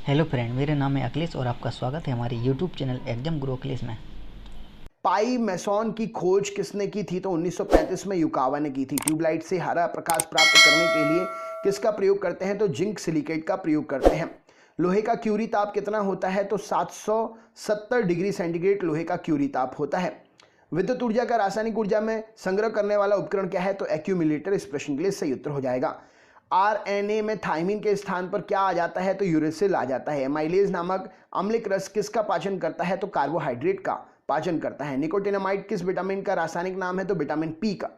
Hello friend, मेरा नाम है अखिलेश और आपका स्वागत है हमारे यूट्यूब चैनल एग्जाम गुरु अखिलेश में। पाई मैसॉन की खोज किसने की थी? तो 1935 में युकावा ने की थी। ट्यूबलाइट से हरा प्रकाश प्राप्त करने के लिए किसका प्रयोग करते हैं? तो जिंक सिलिकेट का प्रयोग करते हैं। लोहे का क्यूरी ताप कितना होता है? तो 770 डिग्री सेंटीग्रेड लोहे का क्यूरी ताप होता है। विद्युत ऊर्जा का रासायनिक ऊर्जा में संग्रह करने वाला उपकरण क्या है? तो एक्यूमुलेटर। इस प्रश्न के लिए सही उत्तर हो जाएगा। आरएनए में थाइमिन के स्थान पर क्या आ जाता है? तो यूरेसिल आ जाता है। एमाइलेज नामक अम्लिक रस किसका पाचन करता है? तो कार्बोहाइड्रेट का पाचन करता है। निकोटिनामाइड किस विटामिन का रासायनिक नाम है? तो विटामिन पी का।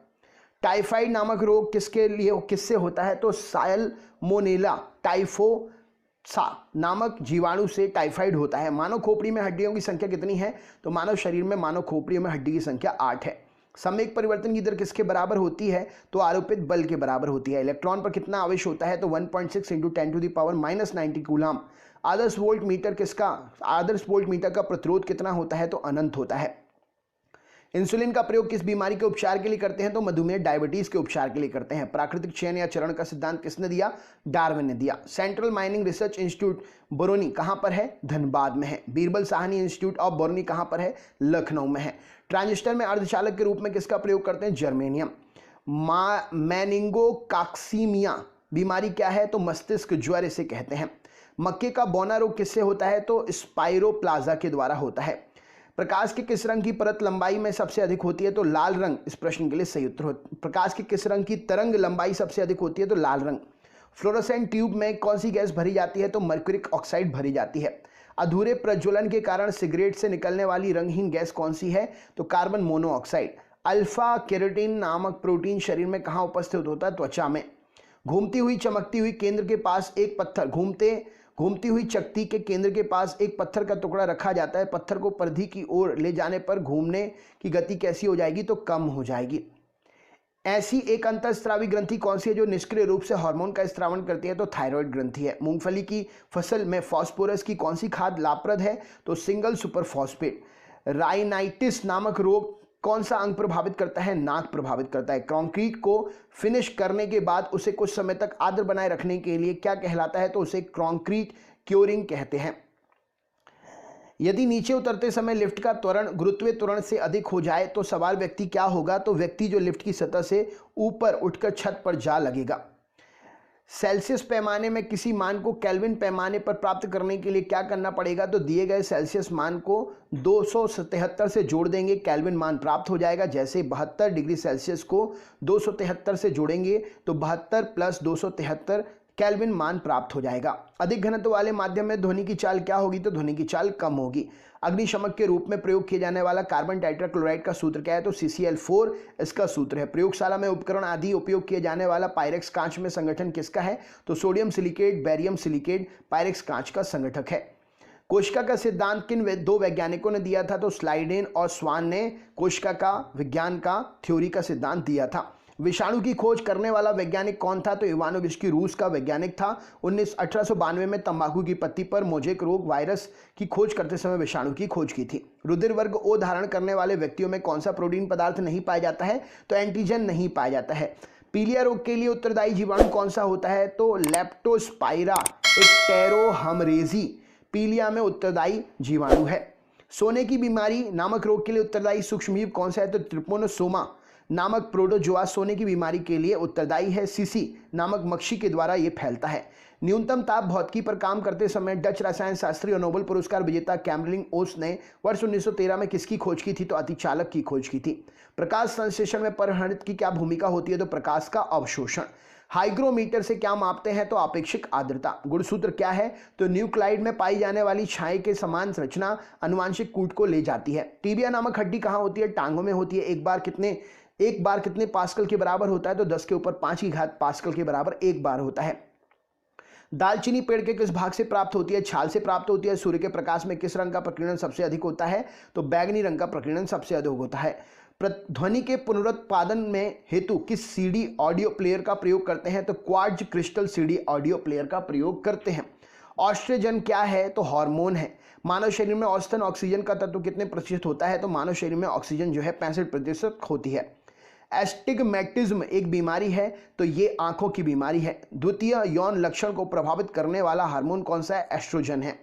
टाइफाइड नामक रोग किससे होता है? तो साल्मोनेला टाइफोसा नामक जीवाणु से टाइफाइड होता है। मानव खोपड़ी में हड्डियों की संख्या कितनी है? तो मानव शरीर में मानव खोपड़ियों में हड्डी की संख्या 8 है। संवेग परिवर्तन की दर किसके बराबर होती है? तो आरोपित बल के बराबर होती है। इलेक्ट्रॉन पर कितना आवेश होता है? तो 1.6 इंटू 10⁻⁻90 कूलम। आदर्श वोल्ट मीटर का प्रतिरोध कितना होता है? तो अनंत होता है। इंसुलिन का प्रयोग किस बीमारी के उपचार के लिए करते हैं? तो मधुमेह डायबिटीज के उपचार के लिए करते हैं। प्राकृतिक चयन या चरण का सिद्धांत किसने दिया? डार्विन ने दिया। Central mining research institute Barauni कहां पर है? धनबाद में है। बीरबल साहनी इंस्टीट्यूट ऑफ बरौनी कहां पर है? लखनऊ में है। ट्रांजिस्टर में अर्धचालक के रूप में किसका प्रयोग करते हैं? जर्मेनियम। मैनिंगोकाक्सीमिया बीमारी क्या है? तो मस्तिष्क ज्वर इसे कहते हैं। मक्के का बौना रोग किससे होता है? तो स्पाइरोप्लाज्मा के द्वारा होता है। प्रकाश के किस रंग की परत लंबाई में सबसे अधिक होती है? तो लाल रंग। इस प्रश्न के लिए सही उत्तर हो। प्रकाश के किस रंग की तरंग लंबाई सबसे अधिक होती है? तो लाल रंग। फ्लोरोसेंट ट्यूब में कौन सी गैस भरी जाती है? तो मर्क्यूरिक ऑक्साइड भरी जाती है। अधूरे प्रज्वलन के कारण सिगरेट से निकलने वाली रंगहीन गैस कौन सी है? तो कार्बन मोनोऑक्साइड। अल्फा केरोटीन नामक प्रोटीन शरीर में कहां उपस्थित होता है? त्वचा में। घूमती हुई चमकती हुई केंद्र के पास एक पत्थर घूमती हुई चकती के केंद्र के पास एक पत्थर का टुकड़ा रखा जाता है। पत्थर को परिधि की ओर ले जाने पर घूमने की गति कैसी हो जाएगी? तो कम हो जाएगी। ऐसी एक अंतःस्रावी ग्रंथि कौन सी है जो निष्क्रिय रूप से हार्मोन का स्त्रावन करती है? तो थायराइड ग्रंथि है। मूंगफली की फसल में फास्फोरस की कौन सी खाद लाभप्रद है? तो सिंगल सुपर फॉस्फेट। राइनाइटिस नामक रोग कौन सा अंग प्रभावित करता है? नाक प्रभावित करता है। कंक्रीट को फिनिश करने के बाद उसे कुछ समय तक आर्द्र बनाए रखने के लिए क्या कहलाता है? तो उसे कंक्रीट क्योरिंग कहते हैं। यदि नीचे उतरते समय लिफ्ट का त्वरण गुरुत्वीय त्वरण से अधिक हो जाए तो सवाल व्यक्ति क्या होगा? तो व्यक्ति जो लिफ्ट की सतह से ऊपर उठकर छत पर जा लगेगा। सेल्सियस पैमाने में किसी मान को केल्विन पैमाने पर प्राप्त करने के लिए क्या करना पड़ेगा? तो दिए गए सेल्सियस मान को 273 से जोड़ देंगे, केल्विन मान प्राप्त हो जाएगा। जैसे 72 डिग्री सेल्सियस को 273 से जोड़ेंगे तो 72 प्लस 273 केल्विन मान प्राप्त हो जाएगा। अधिक घनत्व वाले माध्यम में ध्वनि की चाल क्या होगी? तो ध्वनि की चाल कम होगी। अग्निशमक के रूप में प्रयोग किए जाने वाला कार्बन टेट्राक्लोराइड का सूत्र क्या है? तो CCl4 इसका सूत्र है। प्रयोगशाला में उपकरण आदि उपयोग किए जाने वाला पायरेक्स कांच में संगठन किसका है? तो sodium silicate barium silicate Pyrex कांच का संगठक है। कोशिका का सिद्धांत किन दो वैज्ञानिकों ने दिया था? तो स्लाइडेन और स्वान ने कोशिका का विज्ञान का थ्योरी का सिद्धांत दिया था। विषाणु की खोज करने वाला वैज्ञानिक कौन था? तो इवानोविस्की रूस का वैज्ञानिक था। 1892 में तंबाकू की पत्ती पर मोजेक रोग वायरस की खोज करते समय विषाणु की खोज की थी। रुधिर वर्ग ओ धारण करने वाले व्यक्तियों में कौन सा प्रोटीन पदार्थ नहीं पाया जाता है? तो एंटीजन नहीं पाया जाता है। पीलिया रोग के लिए उत्तरदायी जीवाणु कौन सा होता है? तो लेप्टोस्पाइरा टेरोहमरेजी पीलिया में उत्तरदायी जीवाणु है। सोने की बीमारी नामक रोग के लिए उत्तरदायी सूक्ष्मजीव कौन सा है? तो ट्रिपोनोसोमा नामक प्रोटोजोआ सोने की बीमारी के लिए उत्तरदायी है। सीसी नामक मक्खी के द्वारा यह फैलता है। न्यूनतम ताप भौतिकी पर काम करते समय डच रसायन शास्त्री और नोबेल पुरस्कार विजेता कैमरलिन ओस ने वर्ष 1913 में किसकी खोज की थी? तो अतिचालक की खोज की थी। प्रकाश संश्लेषण में परहणित की क्या भूमिका होती है? तो प्रकाश का अवशोषण। हाइग्रोमीटर से क्या मापते हैं? तो आपेक्षिक आर्द्रता। गुणसूत्र क्या है? तो न्यूक्लाइड में पाई जाने वाली छाई के समान संरचना अनुवांशिक कूट को ले जाती है। टीबिया नामक हड्डी कहां होती है? टांगों में होती है। एक बार कितने पास्कल के बराबर होता है? तो 10 के ऊपर 5 की घात पास्कल के बराबर एक बार होता है। दालचीनी पेड़ के किस भाग से प्राप्त होती है? छाल से प्राप्त होती है। सूर्य के प्रकाश में किस रंग का प्रकीर्णन सबसे अधिक होता है? तो बैगनी रंग का प्रकीर्णन सबसे अधिक होता है। ध्वनि के पुनरुत्पादन में हेतु किस सीडी ऑडियो प्लेयर का प्रयोग करते हैं? तो quartz crystal CD audio player का प्रयोग करते हैं। ऑस्ट्रोजन क्या है? तो हार्मोन है। मानव शरीर में औसतन ऑक्सीजन का तत्व कितने प्रतिशत होता है? तो मानव शरीर में ऑक्सीजन जो है 65% होती है। एस्टिग्मेटिज्म एक बीमारी है तो ये आंखों की बीमारी है। द्वितीय यौन लक्षण को प्रभावित करने वाला हार्मोन कौन सा है? एस्ट्रोजन है।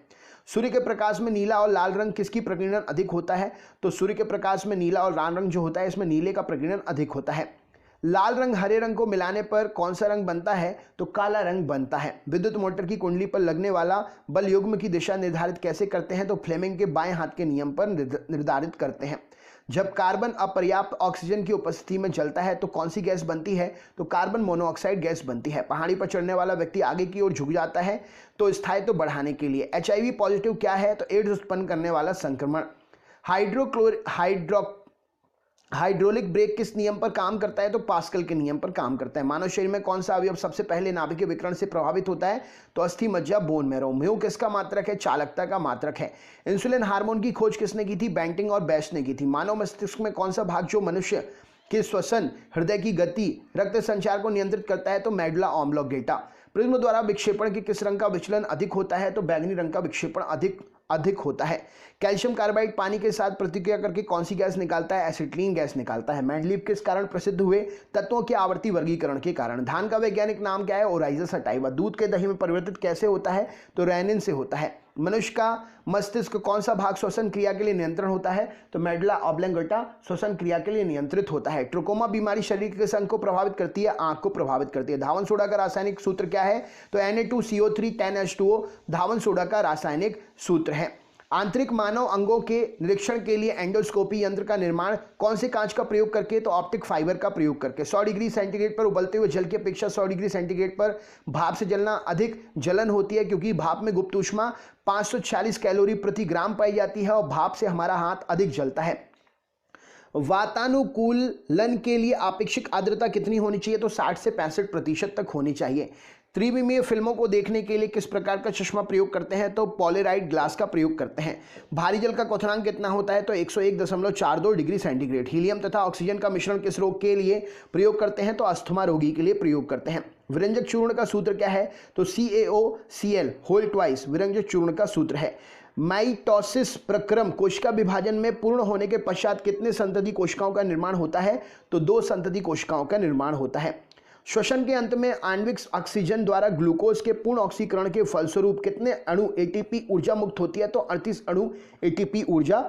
सूर्य के प्रकाश में नीला और लाल रंग किसकी प्रकीर्णन अधिक होता है? तो सूर्य के प्रकाश में नीला और लाल रंग जो होता है इसमें नीले का प्रकीर्णन अधिक होता है। लाल रंग हरे रंग को मिलाने पर कौन सा रंग बनता है? तो काला रंग बनता है। विद्युत मोटर की कुंडली पर लगने वाला बल युग्म की दिशा निर्धारित कैसे करते हैं? तो फ्लेमिंग के बाएं हाथ के नियम पर निर्धारित करते हैं। जब कार्बन अपर्याप्त ऑक्सीजन की उपस्थिति में जलता है तो कौन सी गैस बनती है? तो कार्बन मोनोऑक्साइड गैस बनती है। पहाड़ी पर चढ़ने वाला व्यक्ति आगे की ओर झुक जाता है तो स्थायित्व बढ़ाने के लिए। HIV पॉजिटिव क्या है? तो एड्स उत्पन्न करने वाला संक्रमण। हाइड्रोलिक ब्रेक किस नियम पर काम करता है? तो पास्कल के नियम पर काम करता है। मानव शरीर में कौन सा अवयव सबसे पहले नाभिकीय विकिरण से प्रभावित होता है? तो अस्थि मज्जा, बोन मैरो। म्यू किसका मात्रक है? चालकता का मात्रक है। इंसुलिन हार्मोन की खोज किसने की थी? बेंटिंग और बेस्ट ने की थी। मानव मस्तिष्क में कौन सा भाग जो मनुष्य के श्वसन, हृदय की गति, रक्त संचार को नियंत्रित करता है? तो मेडुला ऑब्लोंगेटा। प्रिज्म द्वारा विक्षेपण के किस रंग का विचलन अधिक होता है? तो बैंगनी रंग का विक्षेपण अधिक होता है। कैल्शियम कार्बाइड पानी के साथ प्रतिक्रिया करके कौन सी गैस निकालता है? एसिटिलीन गैस निकालता है। मेंडलीव किस कारण प्रसिद्ध हुए? तत्वों के आवर्ती वर्गीकरण के कारण। धान का वैज्ञानिक नाम क्या है? Oryza sativa. दूध के दही में परिवर्तित कैसे होता है? तो रेनिन से होता है। मनुष्य का मस्तिष्क कौन सा भाग श्वसन क्रिया के लिए नियंत्रण होता है? तो मेडुला ऑब्लोंगेटा श्वसन क्रिया के लिए नियंत्रित होता है। ट्रोकोमा बीमारी शरीर के किस अंग को प्रभावित करती है? आंख को प्रभावित करती है। धावन सोडा का रासायनिक सूत्र क्या है? तो Na2CO3 10H2O धावन सोडा का रासायनिक सूत्र है। आंतरिक मानव अंगों के निरीक्षण के लिए एंडोस्कोपी यंत्र का निर्माण कौन से कांच का प्रयोग करके? तो ऑप्टिक फाइबर का प्रयोग करके। 100 डिग्री सेंटीग्रेड पर उबलते हुए जल की अपेक्षा 100 डिग्री सेंटीग्रेड पर भाप से जलना अधिक जलन होती है क्योंकि भाप में गुप्त ऊष्मा 540 कैलोरी प्रति ग्राम पाई जाती है और भाप से हमारा हाथ अधिक जलता है। वातानुकूलन के लिए आपेक्षिक आर्द्रता कितनी होनी चाहिए? तो 60 से 65% तक होनी चाहिए। त्रिविमीय फिल्मों को देखने के लिए किस प्रकार का चश्मा प्रयोग करते हैं? तो पॉलराइड ग्लास का प्रयोग करते हैं। भारी जल का क्वथनांक कितना होता है? तो 101.42 डिग्री सेंटीग्रेड। हीलियम तथा ऑक्सीजन का मिश्रण किस रोग के लिए प्रयोग करते हैं? तो अस्थमा रोगी के लिए प्रयोग करते हैं। विरंजक चूर्ण का सूत्र क्या है? तो CaOCl होल ट्वाइस विरंजक चूर्ण का सूत्र है। माइटोसिस प्रक्रम कोशिका विभाजन में पूर्ण होने के पश्चात कितने संतति कोशिकाओं का निर्माण होता है? तो 2 संतति कोशिकाओं का निर्माण होता है। श्वसन के अंत में आणविक ऑक्सीजन द्वारा ग्लूकोज के पूर्ण ऑक्सीकरण के फलस्वरूप कितने अणु ATP ऊर्जा मुक्त होती है? तो 38 अणु ATP ऊर्जा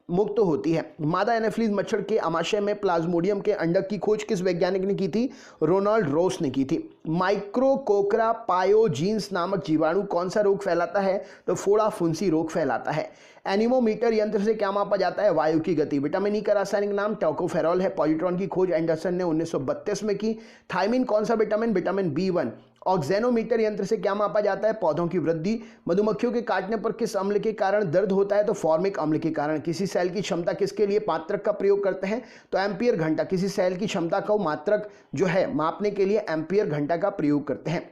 मुक्त होती है। मादा एनाफिलीज मच्छर के आमाशय में प्लाज्मोडियम के अंडक की खोज किस वैज्ञानिक ने की थी? रोनाल्ड रोस ने की थी। माइक्रोकोकरा पायोजीन्स नामक जीवाणु कौन सा रोग फैलाता है? तो फोड़ा फुंसी रोग फैलाता है। एनीमोमीटर यंत्र से क्या मापा जाता है? वायु की गति। विटामिन ई का रासायनिक नाम टोकोफेरॉल है। पॉजिट्रॉन की खोज एंडरसन ने 1932 में की। थायमिन कौन सा विटामिन? Vitamin B1। ऑक्जेनोमीटर यंत्र से क्या मापा जाता है? पौधों की वृद्धि। मधुमक्खियों के काटने पर किस अम्ल के कारण दर्द होता है? तो फॉर्मिक अम्ल के कारण। किसी सेल की क्षमता किसके लिए मात्रक का प्रयोग करते हैं? तो एम्पियर घंटा। किसी सेल की क्षमता को मात्रक जो है मापने के लिए एम्पियर घंटा का प्रयोग करते हैं।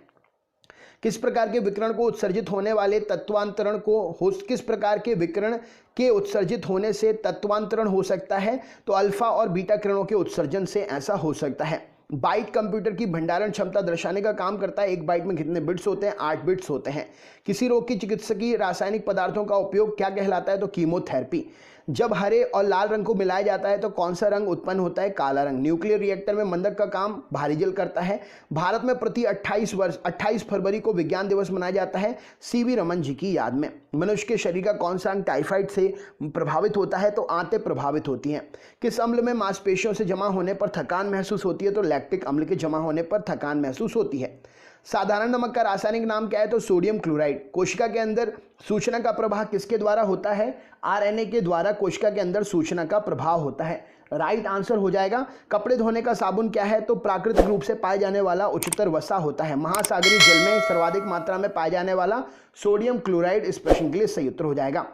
किस प्रकार के विकिरण को उत्सर्जित होने वाले तत्वांतरण को किस प्रकार के विकिरण के उत्सर्जित होने से तत्वांतरण हो सकता है? तो अल्फा और बीटा किरणों के उत्सर्जन से ऐसा हो सकता है। बाइट कंप्यूटर की भंडारण क्षमता दर्शाने का काम करता है। एक बाइट में कितने बिट्स होते हैं? 8 बिट्स होते हैं। किसी रोग की चिकित्सकीय रासायनिक पदार्थों का उपयोग क्या कहलाता है? तो कीमोथेरेपी। जब हरे और लाल रंग को मिलाया जाता है तो कौन सा रंग उत्पन्न होता है? काला रंग। न्यूक्लियर रिएक्टर में मंदक का काम भारी जल करता है। भारत में प्रति 28 फरवरी को विज्ञान दिवस मनाया जाता है CV रमन जी की याद में। मनुष्य के शरीर का कौन सा अंग टाइफाइड से प्रभावित होता है? तो आंतें प्रभावित होती हैं। किस अम्ल में मांसपेशियों से जमा होने पर थकान महसूस होती है? तो लैक्टिक अम्ल के जमा होने पर थकान महसूस होती है। साधारण नमक का रासायनिक नाम क्या है? तो सोडियम क्लोराइड। कोशिका के अंदर सूचना का प्रवाह किसके द्वारा होता है? RNA के द्वारा कोशिका के अंदर सूचना का प्रभाव होता है। राइट आंसर हो जाएगा। कपड़े धोने का साबुन क्या है? तो प्राकृतिक रूप से पाए जाने वाला उच्चतर वसा होता है। महासागरीय जल में सर्वाधिक मात्रा में पाए जाने वाला सोडियम क्लोराइड इस प्रश्न के लिए सही उत्तर हो जाएगा।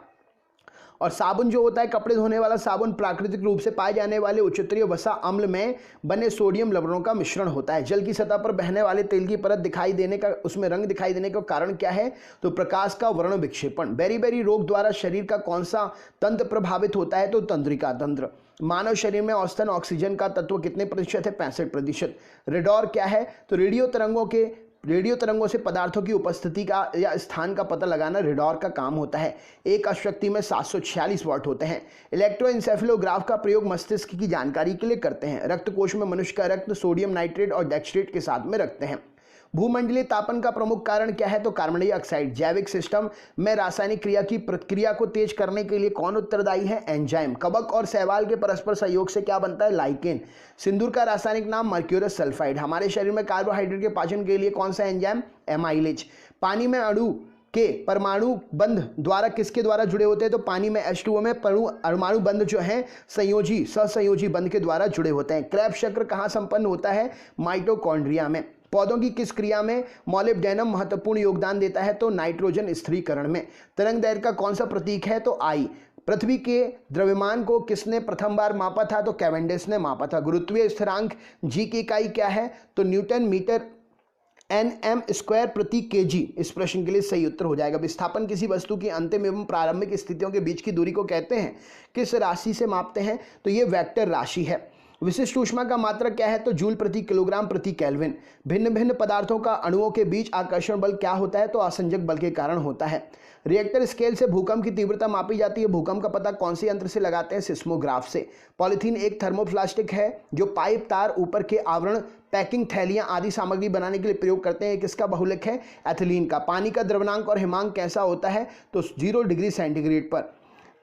और साबुन जो होता है कपड़े धोने वाला साबुन प्राकृतिक रूप से पाए जाने वाले उच्चतरीय वसा अम्ल में बने सोडियम लवणों का मिश्रण होता है। जल की सतह पर बहने वाले तेल की परत दिखाई देने का उसमें रंग दिखाई देने का कारण क्या है? तो प्रकाश का वर्ण विक्षेपण। बेरी रोग द्वारा शरीर का कौन सा तंत्र प्रभावित होता है? तो तंत्रिका तंत्र। मानव शरीर में औसतन ऑक्सीजन का तत्व कितने प्रतिशत है? 65%। रेडॉर क्या है? तो रेडियो तरंगों के रेडियो तरंगों से पदार्थों की उपस्थिति का या स्थान का पता लगाना रेडार का काम होता है। एक अशक्ति में 746 वाट होते हैं। इलेक्ट्रोएंसेफेलोग्राफ का प्रयोग मस्तिष्क की जानकारी के लिए करते हैं। रक्त कोश में मनुष्य का रक्त सोडियम नाइट्रेट और डेक्सट्रेट के साथ में रखते हैं। भूमंडलीय तापन का प्रमुख कारण क्या है? तो कार्बन डाइऑक्साइड। जैविक सिस्टम में रासायनिक क्रिया की प्रक्रिया को तेज करने के लिए कौन उत्तरदायी है? एंजाइम। कवक और शैवाल के परस्पर सहयोग से क्या बनता है? लाइकेन। सिंदूर का रासायनिक नाम मर्क्यूरस सल्फाइड। हमारे शरीर में कार्बोहाइड्रेट के पाचन के लिए कौन सा एंजाइम? एमाइलेज। पानी में अणु के परमाणु बंध द्वारा किसके द्वारा जुड़े होते हैं? तो पानी में H2O में परमाणु बंध जो है संयोजी सहसंयोजी बंध के द्वारा जुड़े होते हैं। क्रेब्स चक्र कहाँ संपन्न होता है? माइटोकॉन्ड्रिया में। पौधों की किस क्रिया में मॉलिब्डेनम महत्वपूर्ण योगदान देता है? तो नाइट्रोजन स्थिरीकरण में। तरंग दैर्घ्य का कौन सा प्रतीक है? तो आई। पृथ्वी के द्रव्यमान को किसने प्रथम बार मापा था? तो कैवेंडिश ने मापा था। गुरुत्वीय स्थिरांक जी की इकाई क्या है? तो न्यूटन मीटर nm स्क्वायर प्रति kg। इस प्रश्न के लिए सही उत्तर हो जाएगा। विस्थापन किसी वस्तु की अंतिम एवं प्रारंभिक स्थितियों के बीच की दूरी को कहते हैं। किस राशि से मापते हैं? तो ये वेक्टर राशि है। विशिष्ट ऊष्मा का मात्रक क्या है? तो जूल प्रति किलोग्राम प्रति केल्विन। भिन्न भिन्न पदार्थों का अणुओं के बीच आकर्षण बल क्या होता है? तो आसंजक बल के कारण होता है। रिएक्टर स्केल से भूकंप की तीव्रता मापी जाती है। भूकंप का पता कौन से यंत्र से लगाते हैं? सिस्मोग्राफ से। पॉलीथीन एक थर्मोप्लास्टिक है जो पाइप, तार, ऊपर के आवरण, पैकिंग थैलियां आदि सामग्री बनाने के लिए प्रयोग करते हैं। किसका बहुलक है? एथिलीन का। पानी का द्रवणांक और हिमांक कैसा होता है? तो 0 डिग्री सेंटीग्रेड पर।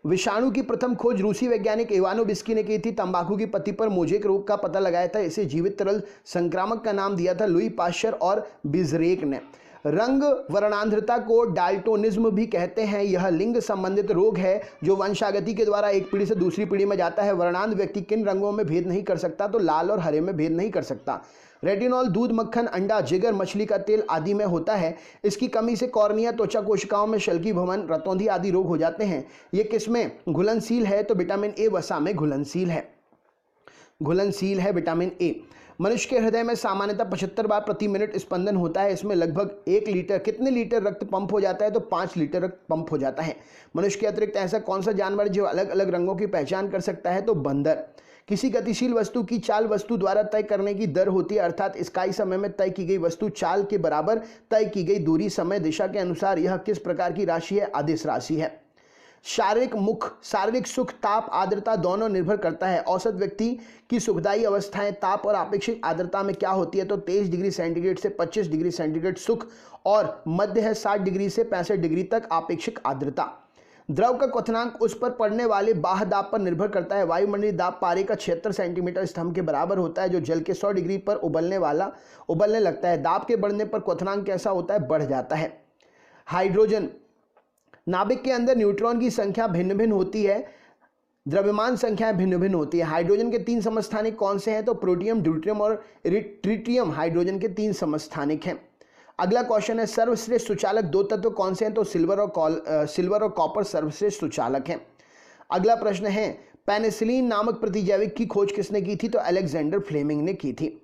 विषाणु की प्रथम खोज रूसी वैज्ञानिक इवानोविस्की ने की थी। तंबाकू की पत्ती पर मोजेक रोग का पता लगाया था। इसे जीवित तरल संक्रामक का नाम दिया था लुई पाश्चर और बिजरेक ने। रंग वर्णांधता को डाल्टोनिज्म भी कहते हैं। यह लिंग संबंधित रोग है जो वंशागति के द्वारा एक पीढ़ी से दूसरी पीढ़ी में जाता है। वर्णांध व्यक्ति किन रंगों में भेद नहीं कर सकता? तो लाल और हरे में भेद नहीं कर सकता। रेटिनॉल दूध, मक्खन, अंडा, जिगर, मछली का तेल आदि में होता है। इसकी कमी से कॉर्निया, त्वचा कोशिकाओं में शल्की भवन, रतौंधी आदि रोग हो जाते हैं। ये किसमें घुलनशील है? तो विटामिन ए वसा में घुलनशील है विटामिन ए। मनुष्य के हृदय में सामान्यतः 75 बार प्रति मिनट स्पंदन होता है। इसमें लगभग 1 लीटर कितने लीटर रक्त पंप हो जाता है? तो 5 लीटर रक्त पंप हो जाता है। मनुष्य के अतिरिक्त ऐसा कौन सा जानवर जो अलग अलग रंगों की पहचान कर सकता है? तो बंदर। किसी गतिशील वस्तु की चाल वस्तु द्वारा तय करने की दर होती है, अर्थात इकाई समय में तय की गई वस्तु चाल के बराबर तय की गई दूरी समय दिशा के अनुसार। यह किस प्रकार की राशि है? अदिश राशि है। शारीरिक सुख, ताप, आर्द्रता दोनों निर्भर करता है। औसत व्यक्ति की सुखदायी अवस्थाएं ताप और अपेक्षित आर्द्रता में क्या होती है? तो 23 डिग्री सेंटीग्रेड से 25 डिग्री सेंटीग्रेड सुख और मध्य है 60 डिग्री से 65 डिग्री तक अपेक्षित आर्द्रता। द्रव का क्वथनांक उस पर पड़ने वाले बाह्य दाब पर निर्भर करता है। वायुमंडलीय दाब पारे का 76 सेंटीमीटर स्तंभ के बराबर होता है जो जल के 100 डिग्री पर उबलने लगता है। दाब के बढ़ने पर क्वथनांक कैसा होता है? बढ़ जाता है। हाइड्रोजन नाभिक के अंदर न्यूट्रॉन की संख्या भिन्न भिन्न होती है। द्रव्यमान संख्याएं भिन्न भिन्न होती है। हाइड्रोजन के 3 समस्थानिक कौन से हैं? तो प्रोटियम, ड्यूट्रियम और ट्रिटियम हाइड्रोजन के 3 समस्थानिक हैं। अगला क्वेश्चन है सर्वश्रेष्ठ सुचालक 2 तत्व कौन से हैं? तो सिल्वर और कॉपर सर्वश्रेष्ठ सुचालक हैं। अगला प्रश्न है पेनिसिलिन नामक प्रतिजैविक की खोज किसने की थी? तो अलेक्जेंडर फ्लेमिंग ने की थी।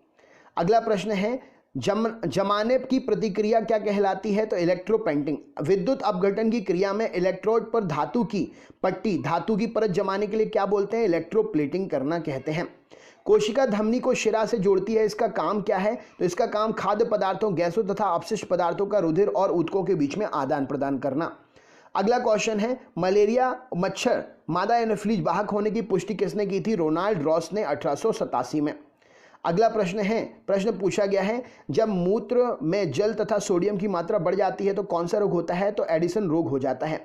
अगला प्रश्न है जमाने की प्रतिक्रिया क्या कहलाती है? तो इलेक्ट्रोपेंटिंग। विद्युत अपघटन की क्रिया में इलेक्ट्रोड पर धातु की परत जमाने के लिए क्या बोलते हैं? इलेक्ट्रोप्लेटिंग करना कहते हैं। कोशिका धमनी को शिरा से जोड़ती है। इसका काम क्या है? तो इसका काम खाद्य पदार्थों, गैसों तथा अपशिष्ट पदार्थों का रुधिर और ऊतकों के बीच में आदान प्रदान करना। अगला क्वेश्चन है मलेरिया मच्छर मादा एनोफिलीज वाहक होने की पुष्टि किसने की थी? रोनाल्ड रॉस ने 1887 में। अगला प्रश्न पूछा गया है जब मूत्र में जल तथा सोडियम की मात्रा बढ़ जाती है तो कौन सा रोग होता है? तो एडिसन रोग हो जाता है।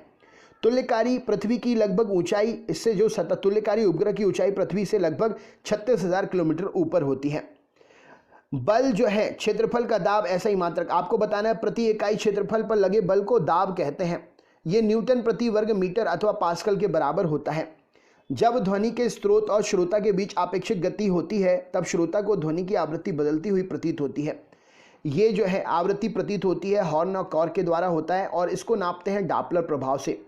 तुल्यकारी पृथ्वी की लगभग ऊंचाई, इससे जो तुल्यकारी उपग्रह की ऊंचाई पृथ्वी से लगभग 36,000 किलोमीटर ऊपर होती है। बल जो है क्षेत्रफल का दाब ऐसा ही मात्रक। आपको बताना है प्रति इकाई क्षेत्रफल पर लगे बल को दाब कहते हैं। यह न्यूटन प्रति वर्ग मीटर अथवा पास्कल के बराबर होता है। जब ध्वनि के स्रोत और श्रोता के बीच आपेक्षिक गति होती है तब श्रोता को ध्वनि की आवृत्ति बदलती हुई प्रतीत होती है। ये जो है आवृत्ति प्रतीत होती है हॉर्न और कॉर के द्वारा होता है और इसको नापते हैं डॉपलर प्रभाव से।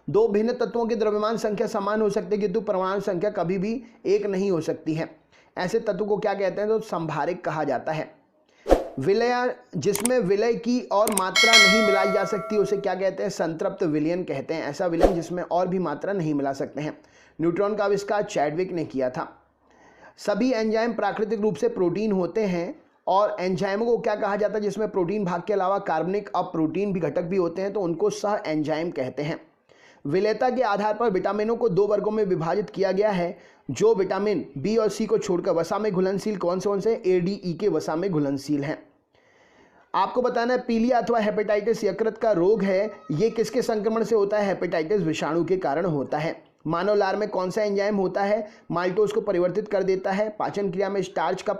2 भिन्न तत्वों के द्रव्यमान संख्या समान हो सकती है किंतु परमाणु संख्या कभी भी एक नहीं हो सकती है। ऐसे तत्व को क्या कहते हैं? तो संभारिक कहा जाता है। विलय, जिसमें विलय की और मात्रा नहीं मिलाई जा सकती उसे क्या कहते हैं? संतृप्त विलयन कहते हैं। ऐसा विलयन जिसमें और भी मात्रा नहीं मिला सकते हैं। न्यूट्रॉन का आविष्कार चैडविक ने किया था। सभी एंजाइम प्राकृतिक रूप से प्रोटीन होते हैं और एंजाइमों को क्या कहा जाता है, जिसमें प्रोटीन भाग के अलावा कार्बनिक अप्रोटीन भी घटक भी होते हैं, तो उनको सह एंजाइम कहते हैं। विलेयता के आधार पर विटामिनों को 2 वर्गों में विभाजित किया गया है, जो विटामिन बी और सी को छोड़कर वसा में घुलनशील कौन से ए, डी, ई के वसा में घुलनशील हैं। आपको बताना है पीलिया अथवा हेपेटाइटिस यकृत का रोग है, ये किसके संक्रमण से होता है, हेपेटाइटिस विषाणु के कारण होता है। मानव लार में कौन सा एंजाइम होता है, माल्टोज को परिवर्तित कर देता है। पाचन क्रिया में स्टार्च का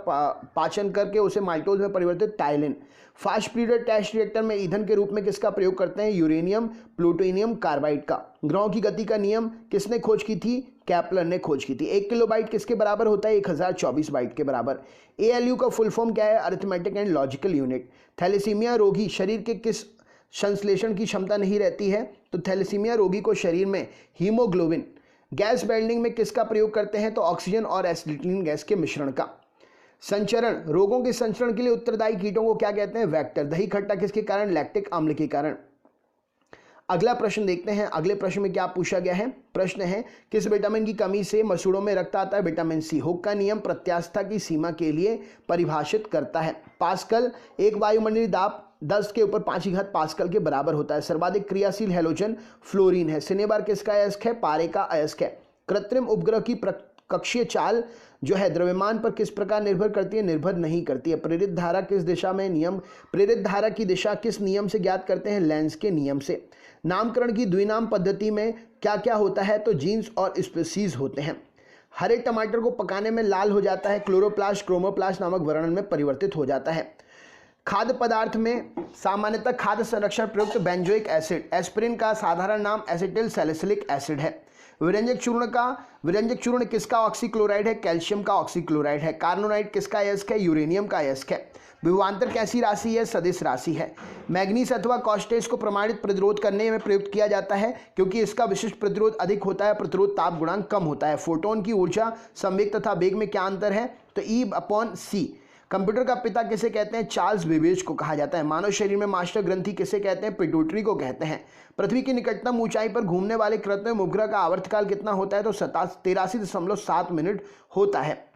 पाचन करके उसे माल्टोज में परिवर्तित ptyalin. Fast breeder test reactor में ईंधन के रूप में किसका प्रयोग करते हैं, यूरेनियम प्लूटोनियम कार्बाइड का। ग्रहों की गति का नियम किसने खोज की थी, कैप्लर ने खोज की थी। 1 किलोबाइट किसके बराबर होता है, 1024 बाइट के बराबर। ALU का फुल फॉर्म क्या है, arithmetic and logical unit. Thalassaemia रोगी शरीर के किस संश्लेषण की क्षमता नहीं रहती है, तो थैलेसीमिया रोगी को शरीर में हीमोग्लोबिन। गैस वेल्डिंग में किसका प्रयोग करते हैं, तो ऑक्सीजन और एसिटिलीन गैस के मिश्रण का। संचरण, रोगों के संचरण के लिए उत्तरदायी कीटों को क्या कहते हैं, वेक्टर। दही खट्टा किसके कारण, लैक्टिक अम्ल के कारण। अगला प्रश्न देखते हैं। अगले प्रश्न में क्या पूछा गया है, प्रश्न है किस विटामिन की कमी से मसूड़ों में रक्त आता है, विटामिन सी। हुक का नियम प्रत्यास्थता की सीमा के लिए परिभाषित करता है। पास्कल, एक वायुमंडलीय दाब 10 के ऊपर 5 पास्कल के बराबर होता है। सर्वाधिक क्रियाशील हैलोजन फ्लोरीन है। सिनेबार किसका अयस्क है, पारे का अयस्क है। कृत्रिम उपग्रह की कक्षीय चाल जो है द्रव्यमान पर किस प्रकार निर्भर करती है, निर्भर नहीं करती है। प्रेरित धारा किस दिशा में, नियम, प्रेरित धारा की दिशा किस नियम से ज्ञात करते हैं, लेंस के नियम से। नामकरण की द्विनाम पद्धति में क्या क्या होता है, तो जीन्स और स्पीसीज होते हैं। हरे टमाटर को पकाने में लाल हो जाता है, क्लोरोप्लास्ट क्रोमोप्लास्ट नामक वर्णन में परिवर्तित हो जाता है। खाद्य पदार्थ में सामान्यतः खाद्य संरक्षण प्रयुक्त बेंजोइक एसिड, एस्पिरिन का साधारण नाम एसिटिल सैलिसिलिक एसिड है। विरंजक चूर्ण किसका ऑक्सीक्लोराइड है, कैल्शियम का ऑक्सीक्लोराइड है। कार्नोनाइट किसका अयस्क है, यूरेनियम का अयस्क है। विभवांतर कैसी राशि है, सदिश राशि है। मैग्नीज अथवा कॉस्टेज को प्रमाणित प्रतिरोध करने में प्रयुक्त किया जाता है क्योंकि इसका विशिष्ट प्रतिरोध अधिक होता है, प्रतिरोध ताप गुणांक कम होता है। फोटोन की ऊर्जा, संवेग तथा वेग में क्या अंतर है, तो E/C। कंप्यूटर का पिता किसे कहते हैं, चार्ल्स बेबेज को कहा जाता है। मानव शरीर में मास्टर ग्रंथि किसे कहते हैं, पिट्यूटरी को कहते हैं। पृथ्वी की निकटतम ऊंचाई पर घूमने वाले कृत्रिम उपग्रह का आवर्तकाल कितना होता है, तो 83.7 मिनट होता है।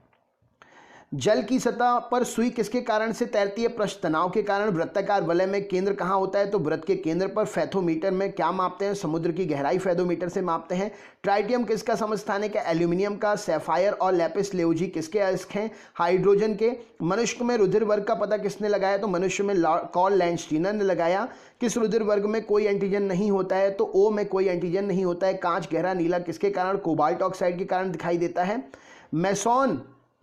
जल की सतह पर सुई किसके कारण से तैरती है, पृष्ठ तनाव के कारण। वृत्ताकार वलय में केंद्र कहाँ होता है, तो वृत्त के केंद्र पर। फैथोमीटर में क्या मापते हैं, समुद्र की गहराई फैथोमीटर से मापते हैं। ट्राइटियम किसका समस्थानिक है, एल्यूमिनियम का। सैफायर और लैपिस लेउजी किसके अयस्क हैं, हाइड्रोजन के। मनुष्य में रुधिर वर्ग का पता किसने लगाया, तो मनुष्य में कार्ल लैंडस्टीनर ने लगाया। किस रुधिर वर्ग में कोई एंटीजन नहीं होता है, तो O में कोई एंटीजन नहीं होता है। कांच गहरा नीला किसके कारण, कोबाल्ट ऑक्साइड के कारण दिखाई देता है।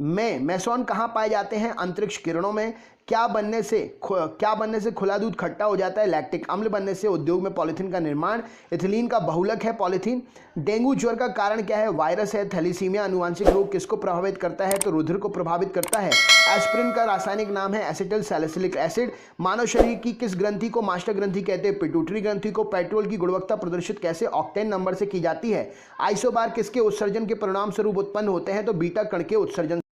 मैसोन कहाँ पाए जाते हैं, अंतरिक्ष किरणों में। क्या बनने से खुला दूध खट्टा हो जाता है, लैक्टिक अम्ल बनने से। उद्योग में पॉलीथीन का निर्माण, इथिलीन का बहुलक है पॉलीथीन। डेंगू ज्वर का कारण क्या है, वायरस है। थैलीसीमिया अनुवांशिक रोग किसको प्रभावित करता है, तो रुधिर को प्रभावित करता है। एस्पिरिन का रासायनिक नाम है एसिटिल सैलिसिलिक एसिड। मानव शरीर की किस ग्रंथि को मास्टर ग्रंथि कहते हैं, पिट्यूटरी ग्रंथि को। पेट्रोल की गुणवत्ता प्रदर्शित कैसे, ऑक्टेन नंबर से की जाती है। आइसोबार किसके उत्सर्जन के परिणाम स्वरूप उत्पन्न होते हैं, तो बीटा कण के उत्सर्जन